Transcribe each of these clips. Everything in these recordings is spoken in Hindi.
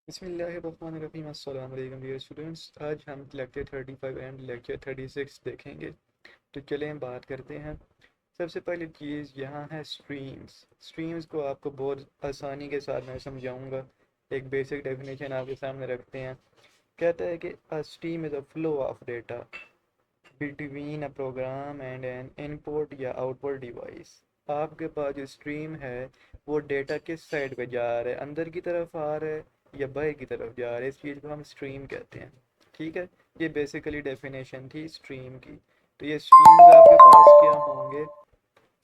बिस्मिल्लाहिर्रहमानिर्रहीम। अस्सलाम वालेकुम डियर स्टूडेंट्स। आज हम लेक्चर 35 एंड लेक्चर 36 देखेंगे। तो चलें बात करते हैं। सबसे पहली चीज़ यहाँ है स्ट्रीम्स। स्ट्रीम्स को आपको बहुत आसानी के साथ मैं समझाऊंगा। एक बेसिक डेफिनेशन आपके सामने रखते हैं। कहता है कि a stream is a flow of data between a program and an input या आउटपुट डिवाइस। आपके पास जो स्ट्रीम है वो डेटा किस साइड पे जा रहा है, अंदर की तरफ आ रहा है या बाहर की तरफ जा रहा है, इस चीज़ को हम स्ट्रीम कहते हैं। ठीक है, ये बेसिकली डेफिनेशन थी स्ट्रीम की। तो ये स्ट्रीम्स आपके पास क्या होंगे?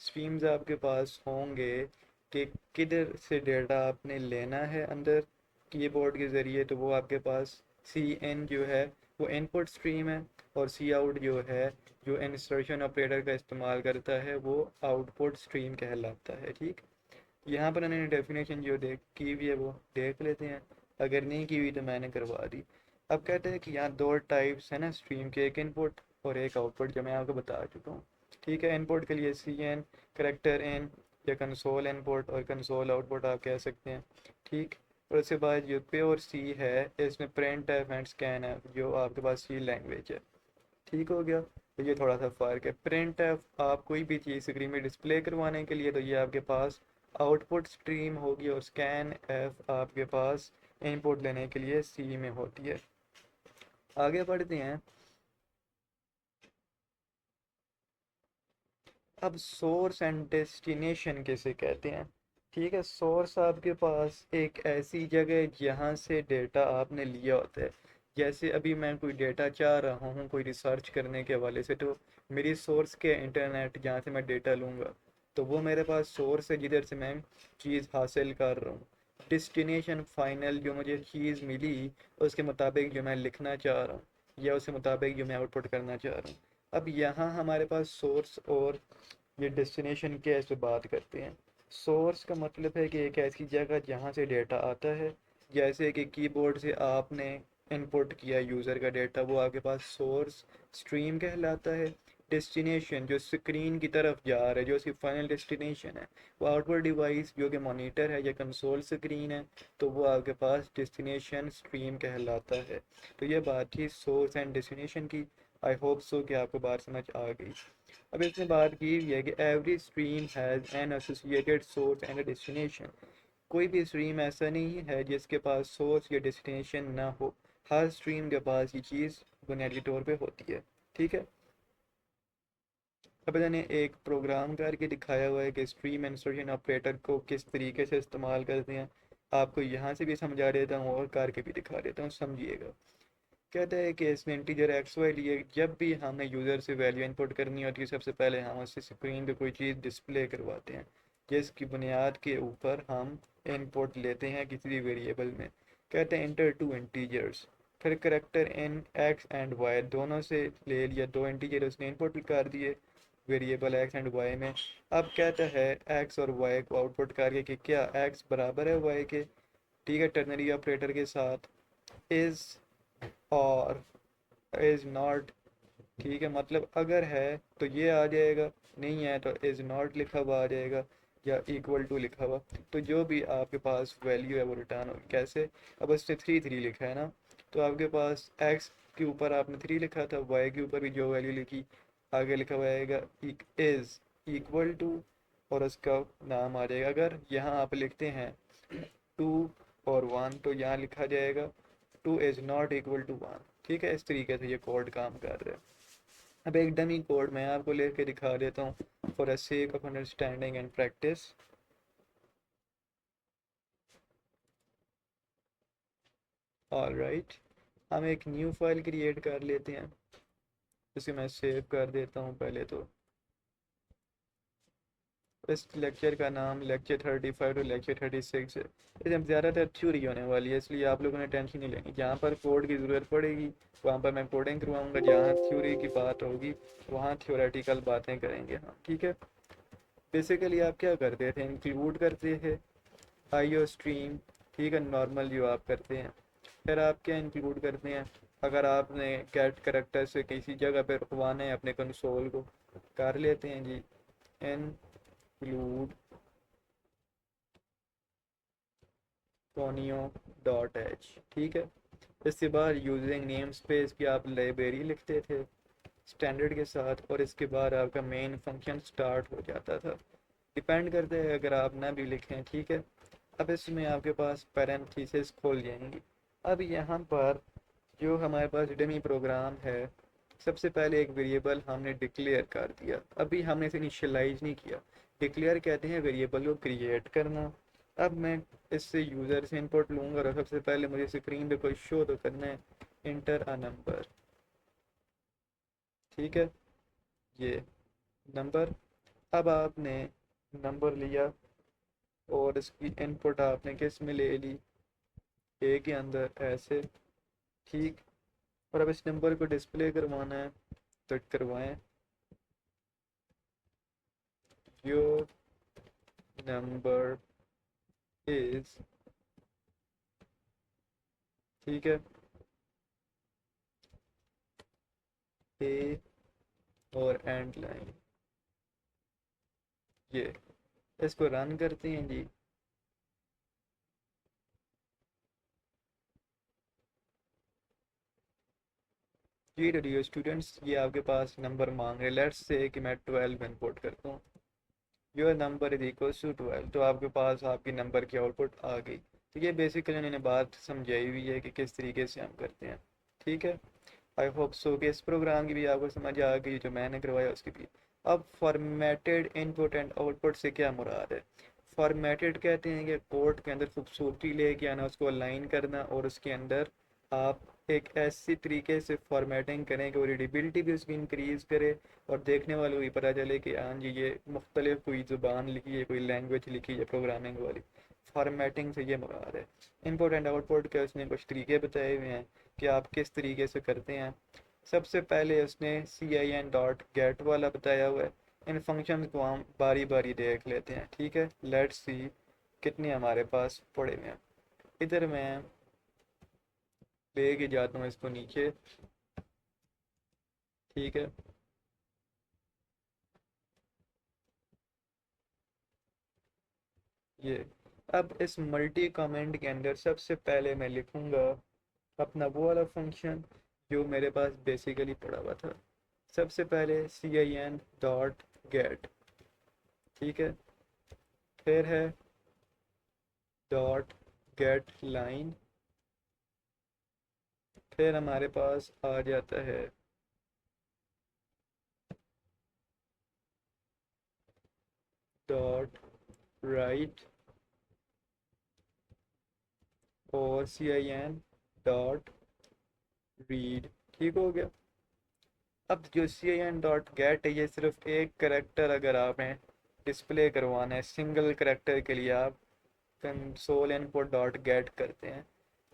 स्ट्रीम्स आपके पास होंगे कि किधर से डेटा आपने लेना है अंदर कीबोर्ड के ज़रिए, तो वो आपके पास सी एन जो है वो इनपुट स्ट्रीम है, और सी आउट जो है जो इंसर्शन ऑपरेटर का इस्तेमाल करता है वो आउटपुट स्ट्रीम कहलाता है। ठीक, यहाँ पर मैंने डेफिनेशन जो देख की हुई है वो देख लेते हैं, अगर नहीं की हुई तो मैंने करवा दी। अब कहते हैं कि यहाँ दो टाइप्स है ना स्ट्रीम के, एक इनपुट और एक आउटपुट, जो मैं आपको बता चुका हूँ। ठीक है, इनपुट के लिए सी एन, करेक्टर इन या कंसोल इनपुट और कंसोल आउटपुट आप कह सकते हैं। ठीक, और उसके बाद जो प्योर सी है इसमें print F and scan F, जो आपके पास सी लैंग्वेज है। ठीक हो गया, तो ये थोड़ा सा फ़र्क है। प्रिंट एफ आप कोई भी चीज़ स्क्रीन में डिस्प्ले करवाने के लिए, तो ये आपके पास आउटपुट स्ट्रीम होगी, और स्कैन एफ आपके पास इनपुट लेने के लिए सी में होती है। आगे बढ़ते हैं। अब सोर्स एंड डेस्टिनेशन किसे कहते हैं? ठीक है, सोर्स आपके पास एक ऐसी जगह है जहाँ से डेटा आपने लिया होता है। जैसे अभी मैं कोई डेटा चाह रहा हूँ कोई रिसर्च करने के हवाले से, तो मेरी सोर्स के इंटरनेट जहाँ से मैं डेटा लूँगा, तो वो मेरे पास सोर्स है जिधर से मैं चीज़ हासिल कर रहा हूँ। डेस्टिनेशन फाइनल जो मुझे चीज़ मिली उसके मुताबिक जो मैं लिखना चाह रहा हूँ या उसके मुताबिक जो मैं आउटपुट करना चाह रहा हूँ। अब यहाँ हमारे पास सोर्स और ये डेस्टिनेशन के ऐसे बात करते हैं। सोर्स का मतलब है कि एक ऐसी जगह जहाँ से डेटा आता है, जैसे कि कीबोर्ड से आपने इनपुट किया यूज़र का डेटा, वो आपके पास सोर्स स्ट्रीम कहलाता है। डेस्टिनेशन जो स्क्रीन की तरफ जा रहा है, जो उसकी फाइनल डेस्टिनेशन है, वो आउटपुट डिवाइस जो कि मॉनिटर है या कंसोल स्क्रीन है, तो वो आपके पास डेस्टिनेशन स्ट्रीम कहलाता है। तो ये बात थी सोर्स एंड डेस्टिनेशन की। आई होप सो कि आपको बात समझ आ गई। अब इसमें बात की हुई है कि every stream has an associated source and destination. कोई भी स्ट्रीम ऐसा नहीं है जिसके पास सोर्स या डेस्टिनेशन ना हो। हर स्ट्रीम के पास ये चीज़ बुनियादी तौर पे होती है। ठीक है, अब मैंने एक प्रोग्राम करके दिखाया हुआ है कि स्ट्रीम इंसर्शन ऑपरेटर को किस तरीके से इस्तेमाल करते हैं। आपको यहाँ से भी समझा देता हूँ और करके भी दिखा देता हूँ, समझिएगा। कहता है कि इसमें इंटीजर एक्स वाई लिए जब भी हमें यूज़र से वैल्यू इनपुट करनी होती है, सबसे पहले हम उससे स्क्रीन पे कोई चीज़ डिस्प्ले करवाते हैं, जिसकी बुनियाद के ऊपर हम इनपुट लेते हैं किसी भी वेरिएबल में। कहते हैं इंटर टू इंटीजर्स, फिर character in x and y दोनों से ले लिया, दो इंटीजर उसने इनपुट कर दिए वेरिएबल एक्स एंड वाई में। अब कहता है एक्स और वाई को आउटपुट करके कि क्या एक्स बराबर है वाई के। ठीक है, टर्नरी ऑपरेटर के साथ इज़ और इज़ नॉट। ठीक है, मतलब अगर है तो ये आ जाएगा, नहीं है तो इज़ नॉट लिखा हुआ आ जाएगा, या इक्वल टू लिखा हुआ। तो जो भी आपके पास वैल्यू है वो रिटर्न होगी। कैसे? अब उसने थ्री थ्री लिखा है ना, तो आपके पास एक्स के ऊपर आपने थ्री लिखा था, वाई के ऊपर भी जो वैल्यू लिखी आगे लिखा हुआ आएगा इज़ इक्वल टू, और उसका नाम आ जाएगा। अगर यहाँ आप लिखते हैं टू और वन, तो यहाँ लिखा जाएगा two is not equal to one. ठीक है, इस तरीके से ये कोड काम कर रहा है। अब एक डमी कोड मैं आपको लेके दिखा देता हूँ for a sake of understanding and practice. All right, हम एक न्यू फाइल क्रिएट कर लेते हैं, जिसे मैं सेव कर देता हूँ पहले तो। इस लेक्चर का नाम लेक्चर 35 टू लेक्चर 36 है। इसमें ज़्यादातर थ्योरी होने वाली है, इसलिए आप लोगों ने टेंशन नहीं लेनी। जहाँ पर कोड की ज़रूरत पड़ेगी वहाँ पर मैं कोडिंग करवाऊँगा, जहाँ थ्योरी की बात होगी वहाँ थ्योरेटिकल बातें करेंगे। हाँ ठीक है, बेसिकली आप क्या करते थे, इंक्लूड करते थे आईओ स्ट्रीम। ठीक है, नॉर्मल जो आप करते हैं। फिर आप क्या इंक्लूड करते हैं, अगर आपने गेट करेक्टर से किसी जगह पर रुकवाना है अपने कंसोल को, कर लेते हैं जी इंक्लूड टोनियो डॉट एच, ठीक है। इसके बाद यूजिंग नेम स्पेस की आप लाइब्रेरी लिखते थे स्टैंडर्ड के साथ, और इसके बाद आपका मेन फंक्शन स्टार्ट हो जाता था। डिपेंड करता है अगर आप ना भी लिखें, ठीक है। अब इसमें आपके पास पैरेंथेसिस खोल जाएंगी। अब यहाँ पर जो हमारे पास डमी प्रोग्राम है, सबसे पहले एक वेरिएबल हमने डिक्लेयर कर दिया, अभी हमने इसे इनिशियलाइज नहीं किया। डिक्लेयर कहते हैं वेरिएबल को क्रिएट करना। अब मैं इससे यूज़र से इनपुट लूँगा और सबसे पहले मुझे स्क्रीन पे कोई शो तो करना है, इंटर अ नंबर, ठीक है, ये नंबर। अब आपने नंबर लिया और इसकी इनपुट आपने किस में ले ली, ए के अंदर ऐसे, ठीक। और अब इस नंबर को डिस्प्ले करवाना है तो करवाएं, योर नंबर इज, ठीक है, ए और एंड लाइन, ये इसको रन करते हैं जी। जी डियर स्टूडेंट्स, ये आपके पास नंबर मांग रहे, लेट्स से कि मैं 12 इनपुट करता हूँ, your number is equal to 12, तो आपके पास आपकी नंबर की आउटपुट आ गई। तो ये बेसिकली उन्होंने बात समझाई हुई है कि किस तरीके से हम करते हैं, ठीक है। आई होप सो कि इस प्रोग्राम की भी आपको समझ आ गई जो मैंने करवाया उसकी भी। अब फॉर्मेटेड इनपुट एंड आउटपुट से क्या मुराद है। फॉर्मेटेड कहते हैं कि कोड के अंदर खूबसूरती लेके आना, उसको अलाइन करना, और उसके अंदर आप एक ऐसी तरीके से फॉर्मेटिंग करें कि वो रीडेबिलिटी भी उसकी इंक्रीज़ करे और देखने वालों को भी पता चले कि हाँ जी ये मुख्तलिफ कोई ज़ुबान लिखी है, कोई लैंग्वेज लिखी है प्रोग्रामिंग वाली। फॉर्मेटिंग से ये मुराद है। इनपुट एंड आउटपुट के उसने कुछ तरीके बताए हुए हैं कि आप किस तरीके से करते हैं। सबसे पहले उसने cin.get वाला बताया हुआ है। इन फंक्शन को हम बारी बारी देख लेते हैं, ठीक है। लेट्स सी कितने हमारे पास पड़े हुए हैं। इधर मैं लेके जाता हूँ इसको नीचे, ठीक है। ये अब इस मल्टी कमेंट के अंदर सबसे पहले मैं लिखूंगा अपना वो वाला फंक्शन जो मेरे पास बेसिकली पड़ा हुआ था। सबसे पहले cin.get, ठीक है। फिर है डॉट गेट लाइन, फिर हमारे पास आ जाता है डॉट राइट और cin डॉट रीड, ठीक हो गया। अब जो cin.get है, ये सिर्फ एक करेक्टर अगर आपने डिस्प्ले करवाना है, सिंगल करेक्टर के लिए आप कंसोल इनपुट डॉट गेट करते हैं।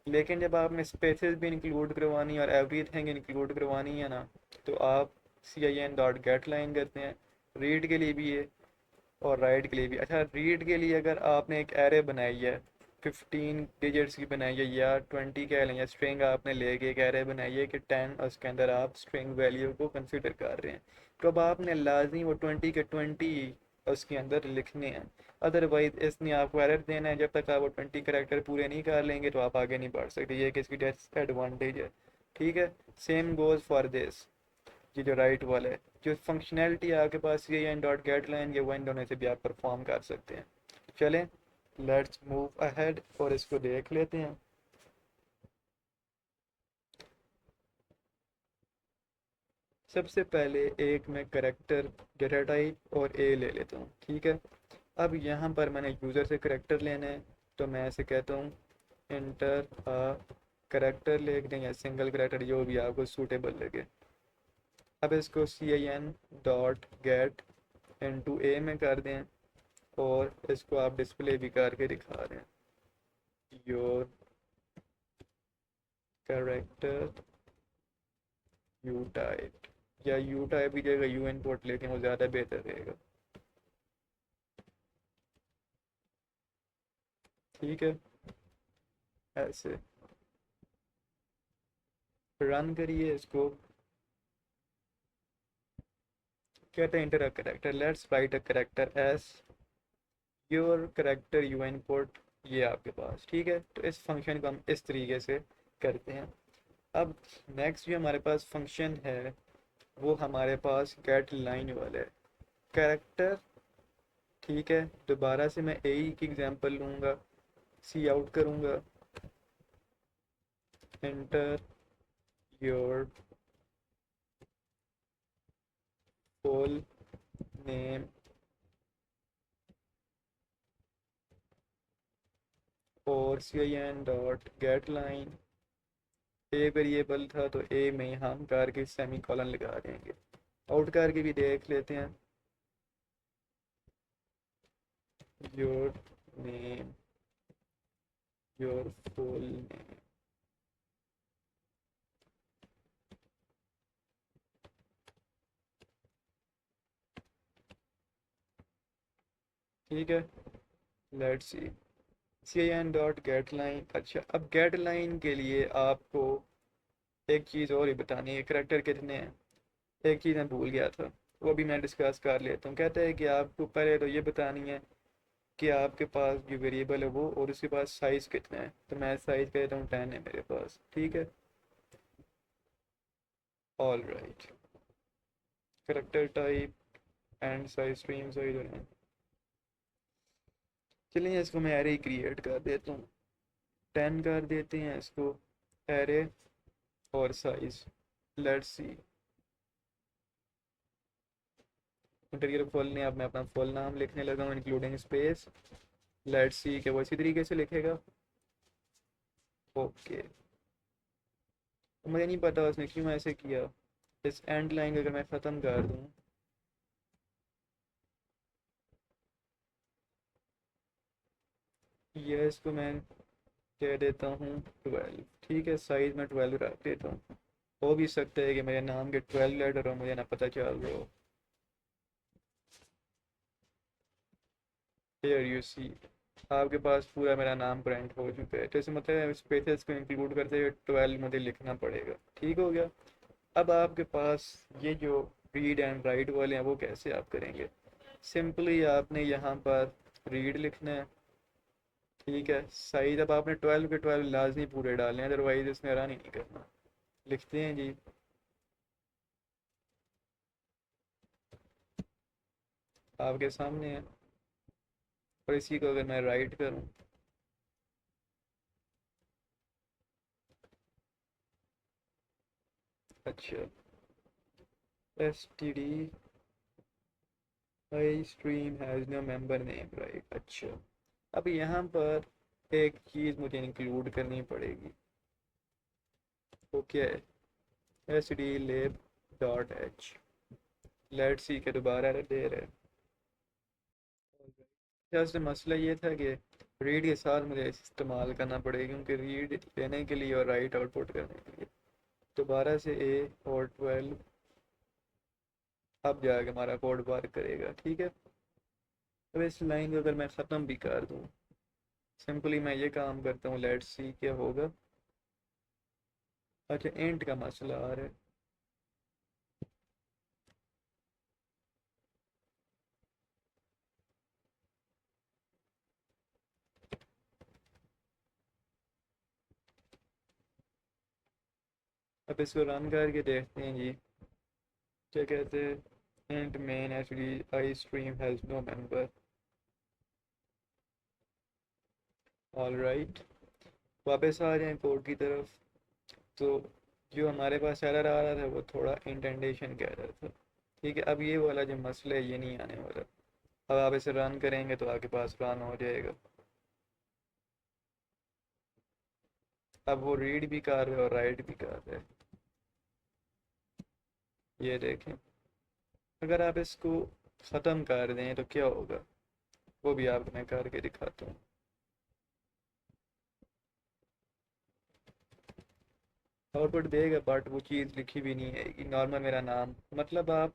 लेकिन जब आपने स्पेसेस भी इंक्लूड करवानी है और एवरीथिंग इंक्लूड करवानी है ना, तो आप cin.get लाइन करते हैं। रीड के लिए भी है और राइट के लिए भी। अच्छा, रीड के लिए अगर आपने एक एरे बनाई है 15 डिजिट्स की बनाई है या 20 कह लें, या स्ट्रिंग आपने लेके एक एरे बनाई है कि 10, उसके अंदर आप स्ट्रिंग वैल्यू को कंसिडर कर रहे हैं, तो अब आपने लाजमी वो 20 के 20 उसके अंदर लिखने हैं। अदरवाइज इसने आपको एरर देना है, जब तक आप वो 20 करेक्टर पूरे नहीं कर लेंगे तो आप आगे नहीं बढ़ सकते, ये कि इसकी डिसएडवांटेज है, ठीक है। सेम गोज़ फॉर दिस, ये जो राइट वाला है, जो फंक्शनैलिटी आपके पास ये एंड डॉट गेट लाइन ये वन होने से भी आप परफॉर्म कर सकते हैं। चलें, लेट्स मूव अहेड और इसको देख लेते हैं। सबसे पहले एक मैं करेक्टर डेटा टाइप और ए ले लेता हूँ, ठीक है। अब यहाँ पर मैंने यूज़र से करेक्टर लेना है, तो मैं ऐसे कहता हूँ इंटर अ करेक्टर लिख दें या सिंगल करेक्टर, जो भी आपको सूटेबल लगे। अब इसको cin.get इनटू ए में कर दें और इसको आप डिस्प्ले भी करके दिखा दें, योर कैरेक्टर यू टाइप, या यू टाइप की जगह यू इनपुट लेकिन वो ज़्यादा बेहतर रहेगा, ठीक है। ऐसे रन करिए इसको। कहते हैं inter a character, let's write a character S your character you input, ये आपके पास, ठीक है। तो इस फंक्शन को हम इस तरीके से करते हैं। अब नेक्स्ट जो हमारे पास फंक्शन है वो हमारे पास गेट लाइन वाला है, कैरेक्टर, ठीक है। दोबारा से मैं ए ई की एग्जांपल लूँगा, सी आउट करूँगा, एंटर योर फुल नेम और C I N dot gate line, a variable था तो ए में हम करके सेमी कॉलन लगा देंगे। आउट करके भी देख लेते हैं, your name, your full name, ठीक है। Let's see, C I N dot gate line. अच्छा, अब गेट लाइन के लिए आपको एक चीज़ और ही बतानी है, करेक्टर कितने हैं। एक चीज़ मैं भूल गया था, वो भी मैं डिस्कस कर लेता हूँ। कहते हैं कि आपको पहले तो ये बतानी है कि आपके पास जो वेरिएबल है वो, और उसके पास साइज़ कितना है। तो मैं साइज़ कहता हूँ 10 है मेरे पास, ठीक है। All right, character type and size stream size है। चलिए इसको मैं एरे क्रिएट कर देता हूँ, 10 कर देते हैं इसको एरे, और size let's see. Interior full ने, अब मैं अपना फुल नाम लिखने लगा हूँ इंक्लूडिंग स्पेस। लेट्स सी कि वो इसी तरीके से लिखेगा। ओके, मुझे नहीं पता उसने क्यों ऐसे किया। इस एंड लाइन अगर मैं ख़त्म कर दूँ, ये इसको मैं कह देता हूँ 12, ठीक है। साइज में 12 रख देता हूँ। हो भी सकता है कि मेरे नाम के 12 लेटर हो, मुझे ना पता चल रहा हो। हियर यू सी, आपके पास पूरा मेरा नाम प्रिंट हो चुका है। तो इसमें मतलब स्पेसेस को इंक्लूड करते हुए 12 मुझे लिखना पड़ेगा, ठीक हो गया। अब आपके पास ये जो रीड एंड राइट वाले हैं वो कैसे आप करेंगे। सिंपली आपने यहाँ पर रीड लिखना है, ठीक है। साइज अब आपने 12 के 12 लाजमी पूरे डालने हैं, अदरवाइज इसमें रन ही नहीं करना। लिखते हैं जी, आपके सामने है। और इसी को अगर मैं राइट करूँ, अच्छा, S T D I stream has no member name, right. अच्छा, अब यहाँ पर एक चीज़ मुझे इंक्लूड करनी पड़ेगी, वो क्या है, एस डी लेब डॉट एच। लेट सी के दोबारा दे रहे। जस्ट मसला ये था कि रीड के साथ मुझे इस्तेमाल करना पड़ेगा, क्योंकि रीड लेने के लिए और राइट आउटपुट करने के लिए दोबारा से ए और 12, अब जाके हमारा कोड वर्क करेगा, ठीक है। अब इस लाइन को अगर मैं ख़त्म भी कर दूँ, सिंपली मैं ये काम करता हूँ, लेट्स सी क्या होगा। अच्छा, एंड का मसला आ रहा है। अब इसको रन करके देखते हैं जी, क्या कहते हैं, and main actually I stream has no member. All right, वापस आ रहे हैं कोड की तरफ। तो जो हमारे पास एरर आ रहा था वो थोड़ा इंटेंटेशन का एरर था, ठीक है। अब ये वाला जो मसला है ये नहीं आने वाला। अब आप इसे रन करेंगे तो आपके पास रन हो जाएगा। अब वो रीड भी कर रहे हैं और राइट भी कर रहे हैं, ये देखें। अगर आप इसको ख़त्म कर दें तो क्या होगा, वो भी आपको मैं करके दिखाता हूँ। आउटपुट देगा बट वो चीज़ लिखी भी नहीं आएगी, नॉर्मल मेरा नाम। मतलब आप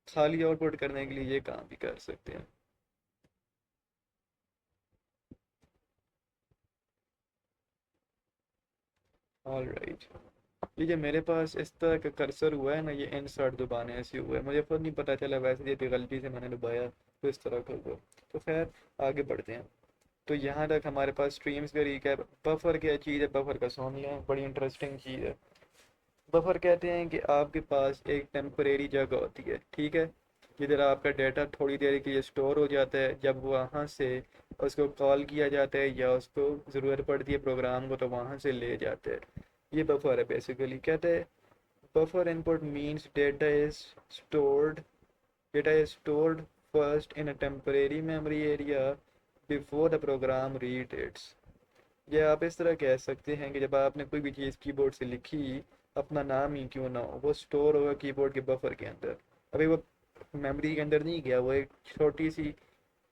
खाली आउटपुट करने के लिए ये काम भी कर सकते हैं। ऑल राइट, ये जो मेरे पास इस तरह का कर्सर हुआ है ना, ये इंसर्ट दबाने से हुआ है, मुझे खुद नहीं पता चला। वैसे ये तो गलती से मैंने दबाया तो इस तरह का हुआ। तो खैर, आगे बढ़ते हैं। तो यहाँ तक हमारे पास स्ट्रीम्स का रिकैप। बफर क्या चीज़ है, बफर का सुन लें, बड़ी इंटरेस्टिंग चीज़ है। बफर कहते हैं कि आपके पास एक टेम्परेरी जगह होती है, ठीक है, जिधर आपका डाटा थोड़ी देर के लिए स्टोर हो जाता है। जब वहाँ से उसको कॉल किया जाता है या उसको ज़रूरत पड़ती है प्रोग्राम को, तो वहाँ से ले जाते हैं। ये बफर है बेसिकली। कहते हैं buffer input means stored data is stored first in a temporary memory area before the program reads it। ये आप इस तरह कह सकते हैं कि जब आपने कोई भी चीज़ कीबोर्ड से लिखी, अपना नाम ही क्यों ना हो, वो स्टोर होगा कीबोर्ड के बफर के अंदर। अभी वो मेमोरी के अंदर नहीं गया, वो एक छोटी सी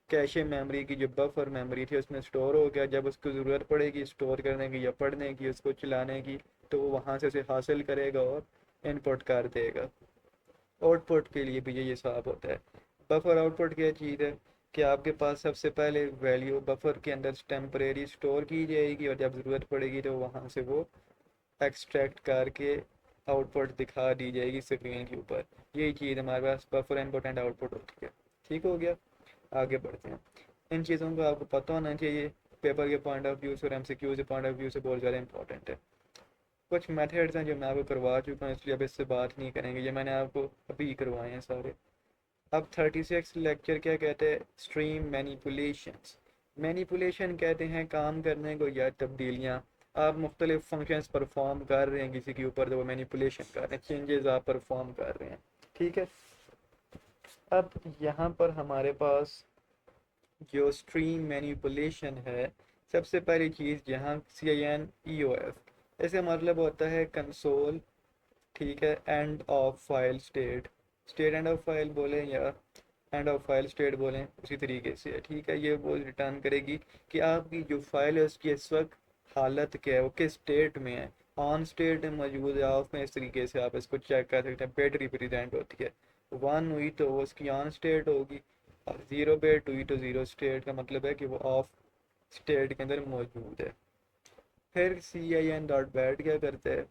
कैशे मेमोरी की जो बफर मेमोरी थी उसमें स्टोर हो गया। जब उसको ज़रूरत पड़ेगी स्टोर करने की या पढ़ने की, उसको चलाने की, तो वो वहाँ से उसे हासिल करेगा और इनपुट कर देगा। आउटपुट के लिए भी ये हिसाब होता है। बफर आउटपुट क्या चीज़ है कि आपके पास सबसे पहले वैल्यू बफर के अंदर टेम्परेरी स्टोर की जाएगी, और जब ज़रूरत पड़ेगी तो वहाँ से वो एक्सट्रैक्ट करके आउटपुट दिखा दी जाएगी स्क्रीन के ऊपर। यही चीज़ हमारे पास बफर इनपुट एंड आउटपुट होती है। ठीक हो गया, आगे बढ़ते हैं। इन चीज़ों को आपको पता होना चाहिए, पेपर के पॉइंट ऑफ व्यू से और एमसीक्यू के पॉइंट ऑफ व्यू से बहुत ज़्यादा इंपॉर्टेंट है। कुछ मेथड्स हैं जो मैं आपको करवा चुका हूँ, इसलिए अब इससे बात नहीं करेंगे, ये मैंने आपको अभी करवाए हैं सारे। अब 36 लेक्चर क्या कहते हैं, स्ट्रीम मैनिपुलेशंस। मैनिपुलेशन कहते हैं काम करने को या तब्दीलियाँ। आप मुख्तलिफ फंक्शंस परफॉर्म कर रहे हैं किसी के ऊपर, तो वो मैनिपुलेशन कर रहे हैं, चेंजेस आप परफॉर्म कर रहे हैं। ठीक है, अब यहाँ पर हमारे पास जो स्ट्रीम मैनिपुलेशन है, सबसे पहली चीज़ यहाँ CINEOF, इसका मतलब होता है कंसोल, ठीक है, end of file state. State end of file बोलें या एंड ऑफ फाइल स्टेट बोलें, उसी तरीके से है। ठीक है, ये वो रिटर्न करेगी कि आपकी जो फाइल है उसकी इस वक्त हालत क्या है, वो किस स्टेट में है, ऑन स्टेट में मौजूद है, ऑफ में। इस तरीके से आप इसको चेक कर सकते हैं। बिट रिप्रेजेंट होती है, 1 हुई तो वो उसकी ऑन स्टेट होगी, और 0 बिट हुई तो 0 स्टेट का मतलब है कि वो ऑफ स्टेट के अंदर मौजूद है। फिर CIN.bat क्या करता है,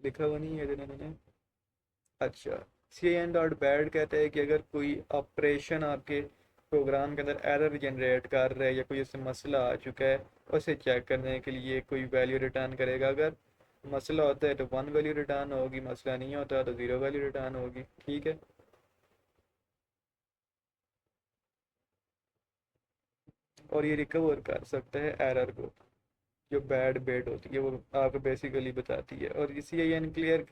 लिखा हुआ नहीं है इधर इन्होंने। अच्छा, CIN.bat कहता है कि अगर कोई ऑपरेशन आपके प्रोग्राम के अंदर एरर जनरेट कर रहा है या कोई उससे मसला आ चुका है, उसे चेक करने के लिए कोई वैल्यू रिटर्न करेगा। अगर मसला होता है तो 1 वैल्यू रिटर्न होगी, मसला नहीं होता तो 0 वैल्यू रिटर्न होगी। ठीक है, और ये रिकवर कर सकता है एरर को, जो बैड बेट होती है वो आपको बेसिकली बताती है। और इसी एन क्लियर,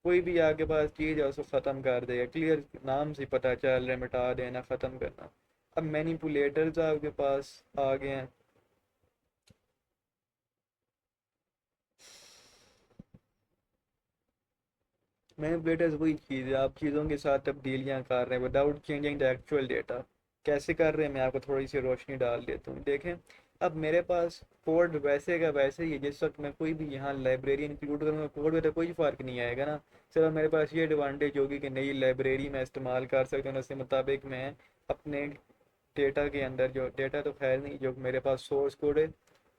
कोई भी आपके पास चीज़ है उसको ख़त्म कर देगा। क्लियर नाम से पता चल रहा है, मिटा देना, ख़त्म करना। अब मैनिपुलेटर्स आपके पास आ गए हैं। मैनिपुलेटर्स वही चीज़ है, आप चीज़ों के साथ तब्दीलियाँ कर रहे हैं without changing the actual data. कैसे कर रहे हैं, मैं आपको थोड़ी सी रोशनी डाल देता हूँ। देखें, अब मेरे पास कोड वैसे का वैसे ही है। जिस वक्त मैं कोई भी यहाँ लाइब्रेरी इंक्लूड करूँगा, कोड में तो कोई फ़र्क नहीं आएगा ना। सिर्फ मेरे पास ये एडवांटेज होगी कि नई लाइब्रेरी मैं इस्तेमाल कर सकता हूँ, उसके मुताबिक मैं अपने डेटा के अंदर, जो डेटा तो खैर नहीं, जो मेरे पास सोर्स कोड है,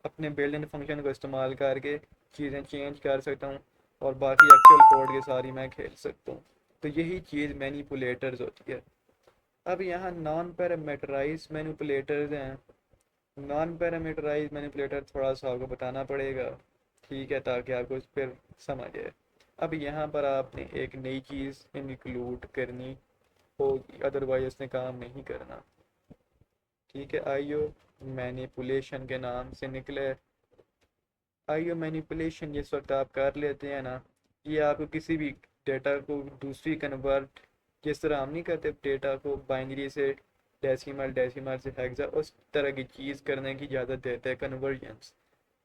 अपने बिल्ट इन फंक्शन को इस्तेमाल करके चीज़ें चेंज कर सकता हूँ, और बाकी एक्चुअल कोड के सारी मैं खेल सकता हूँ। तो यही चीज़ मैनिपुलेटर्स होती है। अब यहाँ नॉन पैरामीटराइज मैनिपुलेटर्स हैं। नॉन पैरामीटराइज मैनिपुलेटर थोड़ा सा आपको बताना पड़ेगा, ठीक है, ताकि आपको इस पर समझ आए। अब यहाँ पर आपने एक नई चीज़ इंक्लूड करनी होगी, अदरवाइज उसने काम नहीं करना। ठीक है, आईओ मैनिपुलेशन के नाम से निकले। आईओ मैनिपुलेशन जिस वक्त आप कर लेते हैं ना, ये आपको किसी भी डेटा को दूसरी कन्वर्ट, जिस तरह हम नहीं करते डेटा को बाइनरी से डेसिमल, डेसिमल से हेक्सा, उस तरह की चीज़ करने की इजाज़त देते हैं कन्वर्जन्स।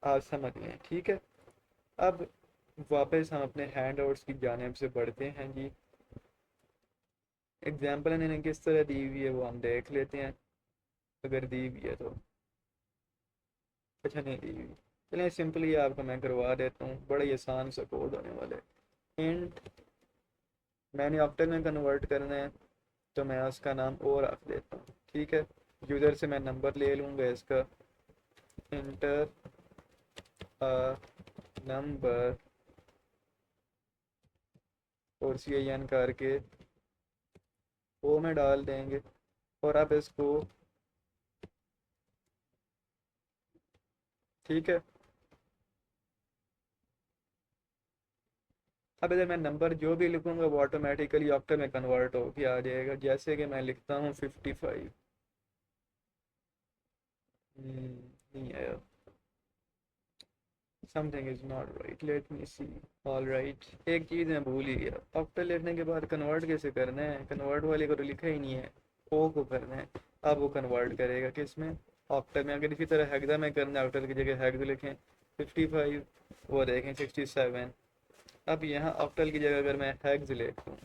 आप समझ लें, ठीक है। अब वापस हम अपने हैंड आउट्स की जानिब से बढ़ते हैं जी। एग्जाम्पल इन्हें किस तरह दी हुई है वो हम देख लेते हैं, अगर दी हुई है तो। अच्छा, नहीं दी हुई, चलिए सिंपली आपको मैं करवा देता हूँ, बड़ा ही आसान सा कोड होने वाले। इंट मैंने ऑक्टल में कन्वर्ट करना है, तो मैं उसका नाम ओ रख देता हूँ। ठीक है, यूज़र से मैं नंबर ले लूँगा इसका, इंटर नंबर, और CIN करके ओ में डाल देंगे। और अब इसको ठीक है। अब इधर मैं नंबर जो भी लिखूंगा वो ऑटोमेटिकली ऑक्टल में कन्वर्ट होके आ जाएगा। जैसे कि मैं लिखता हूँ 55। नहीं आया। Something is not right, let me see. All right, एक चीज़ मैं भूल ही गया, ऑक्टल लिखने के बाद कन्वर्ट कैसे करना है? कन्वर्ट वाले को तो लिखा ही नहीं है, ओ को करना है। अब वो कन्वर्ट करेगा किस में? ऑक्टल में। अगर इसी तरह हेक्सा में करना है, ऑक्टल की जगह हेक्स लिखें 55, वो देखें 67। अब यहाँ ऑक्टल की जगह अगर मैं हेक्स लिख दूँ,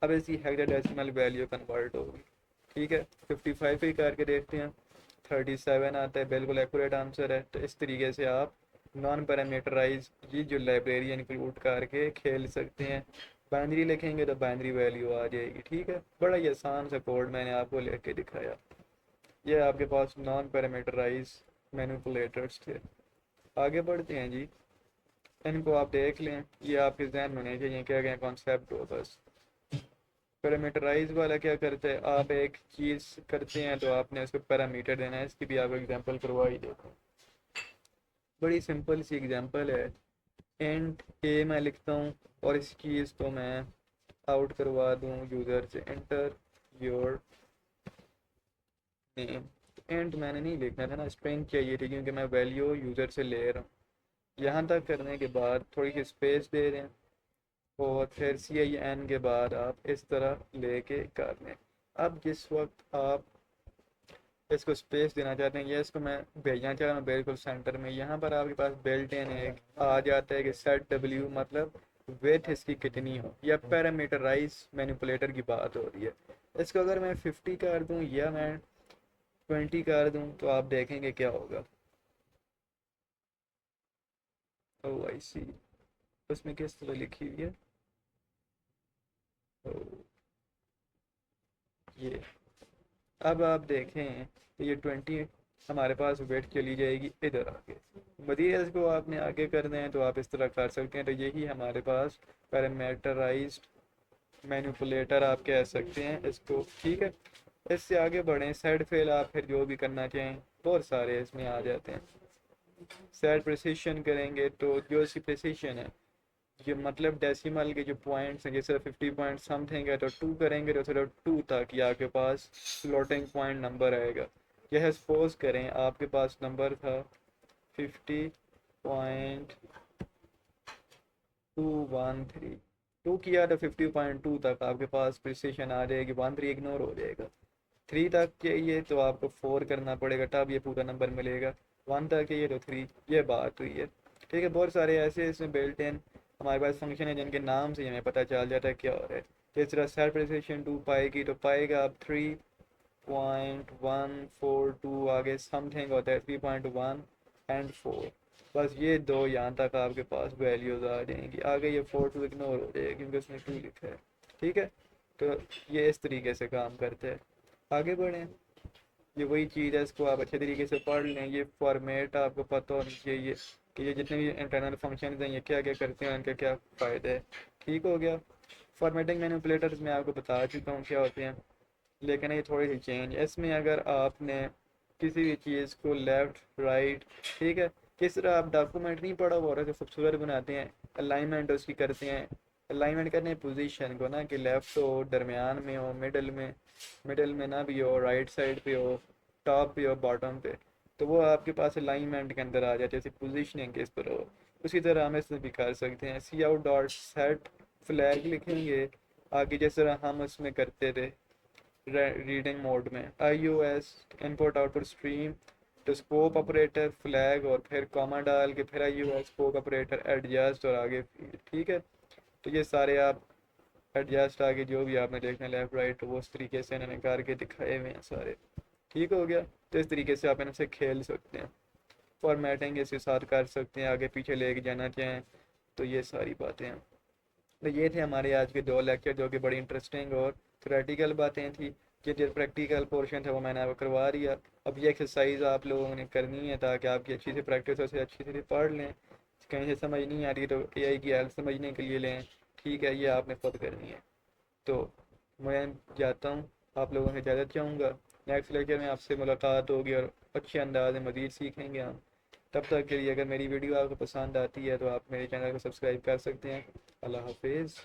अब ऐसी हेक्साडेसिमल वैल्यू कन्वर्ट होगी। ठीक है, 55 ही करके देखते हैं। 37 आता है, बिल्कुल एक्यूरेट आंसर है। तो इस तरीके से आप नॉन पैरामीटराइज ये जो लाइब्रेरी इंक्लूड करके खेल सकते हैं। बाइनरी लिखेंगे तो बाइनरी वैल्यू आ जाएगी। ठीक है, बड़ा ही आसान सा कोड मैंने आपको लिख के दिखाया। ये आपके पास नॉन पैरामीटराइज मैनिपुलेटर्स थे। आगे बढ़ते हैं जी। इनको आप देख लें, ये आपके जहन में होने चाहिए क्या क्या कॉन्सेप्ट हो बस। पैरामीटराइज वाला क्या करते हैं, आप एक चीज़ करते हैं तो आपने उसको पैरामीटर देना है। इसकी भी आपको एग्जांपल करवा ही देता हूँ। बड़ी सिंपल सी एग्जांपल है। इंट ए मैं लिखता हूँ और इस चीज़ को मैं आउट करवा दूँ यूज़र से, एंटर योर नेम। इंट मैंने नहीं लिखना था ना, स्ट्रिंग चाहिए थी क्योंकि मैं वैल्यू यूज़र से ले रहा हूँ। यहाँ तक करने के बाद थोड़ी सी स्पेस दे दें और फिर CIN के बाद आप इस तरह लेके कर लें। अब जिस वक्त आप इसको स्पेस देना चाहते हैं, ये इसको मैं भेजना चाह रहा हूँ बिल्कुल सेंटर में, यहाँ पर आपके पास बिल्ट इन एक आ जाता है कि सेट W, मतलब विड्थ इसकी कितनी हो, या पैरामीटराइज मैनिपुलेटर की बात हो रही है। इसको अगर मैं 50 कर दूँ या मैं 20 कर दूँ तो आप देखेंगे क्या होगा। ओ आई सी, उसमें किस तरह लिखी हुई है। ओ, ये अब आप देखें तो ये 20 हमारे पास वेट चली जाएगी इधर आगे। मजीद इसको आपने आगे करना है तो आप इस तरह कर सकते हैं। तो यही हमारे पास पैरामीटराइज्ड मैनिपुलेटर आप कह सकते हैं इसको। ठीक है, इससे आगे बढ़ें। सेट फेल आप फिर जो भी करना चाहें, बहुत सारे इसमें आ जाते हैं। सेट प्रिसिशन करेंगे तो जो इसकी प्रिसिशन है, ये मतलब डेसिमल के जो पॉइंट्स हैं, जैसे 50 पॉइंट समथिंग है तो 2 करेंगे तो सिर्फ 2 तक ही आपके पास फ्लोटिंग पॉइंट नंबर आएगा। यह सपोज करें आपके पास नंबर था 50.213, 2 किया तो 50.2 तक आपके पास प्रिसिशन आ जाएगी, 13 इग्नोर हो जाएगा। 3 तक चाहिए तो आपको 4 करना पड़ेगा, तब ये पूरा नंबर मिलेगा। 1 तक चाहिए तो 3, ये बात हुई है। ठीक है, बहुत सारे ऐसे इसमें बिल्ट इन हमारे पास फंक्शन है जिनके नाम से हमें पता चल जाता है क्या हो रहा है। जिस तरह सेट प्रिसिशन 2 पाएगी तो पाएगा आप 3.142, आगे समथिंग होता है 3.1 एंड 4। बस ये दो यहाँ तक आपके पास वैल्यूज आ जाएंगी। आगे ये 4 टू इग्नोर हो जाएगा क्योंकि उसमें 2 लिखा है। ठीक है, तो ये इस तरीके से काम करते हैं। आगे बढ़ें। ये वही चीज़ है, इसको आप अच्छे तरीके से पढ़ लें। ये फॉर्मेट आपको पता होना चाहिए कि ये जितने भी इंटरनल फंक्शन हैं ये क्या क्या करते हैं, उनके क्या फ़ायदे हैं। ठीक हो गया। फॉर्मेटिंग मैनिपुलेटर्स मैं आपको बता चुका हूँ क्या होते हैं, लेकिन ये थोड़ी सी चेंज इसमें। अगर आपने किसी भी चीज़ को लेफ़्ट राइट, ठीक है, किस तरह आप डॉक्यूमेंट नहीं पढ़ा हुआ और खूबसूरत बनाते हैं, अलाइनमेंट उसकी करते हैं। अलाइनमेंट करने हैं पोजीशन को ना, कि लेफ़्ट हो, दरमियान में हो, मिडल में ना भी हो, राइट साइड पे हो, टॉप पे हो, बॉटम पे, तो वो आपके पास अलाइनमेंट के अंदर आ जाती है। जैसे पोजीशनिंग किस पर हो, उसी तरह हम इसमें भी कर सकते हैं। सी आउट डॉट सेट फ्लैग लिखेंगे आगे, जिस तरह हम उसमें करते थे रीडिंग मोड में, iOS इनपुट आउटपुट स्ट्रीम, तो स्कोप ऑपरेटर फ्लैग और फिर कॉमा डाल के फिर iOS स्कोप ऑपरेटर एडजस्ट और आगे फीड। ठीक है, तो ये सारे आप एडजस्ट आगे जो भी आपने देखना लेफ्ट राइट वो उस तरीके से इन्होंने करके दिखाए हुए हैं सारे। ठीक हो गया। तो इस तरीके से आप इनसे खेल सकते हैं, फॉर्मेटिंग इसके साथ कर सकते हैं, आगे पीछे लेके जाना चाहें तो ये सारी बातें हैं। तो ये थे हमारे आज के 2 लेक्चर जो कि बड़ी इंटरेस्टिंग और थ्योरेटिकल बातें थी। कि जो प्रैक्टिकल पोर्शन था वो मैंने आपको करवा दिया। अब ये एक्सरसाइज आप लोगों ने करनी है ताकि आपकी अच्छी से प्रैक्टिस हो, से अच्छी से पढ़ लें। कहीं से समझ नहीं आ रही तो AI की हेल्प समझने के लिए लें। ठीक है, ये आपने खुद करनी है। तो मैं जाता हूँ, आप लोगों से इजाज़त चाहूँगा। नेक्स्ट लेक्चर में आपसे मुलाकात होगी और अच्छे अंदाज में मज़ीद सीखेंगे हम। तब तक के लिए अगर मेरी वीडियो आपको पसंद आती है तो आप मेरे चैनल को सब्सक्राइब कर सकते हैं। अल्लाह हाफिज़।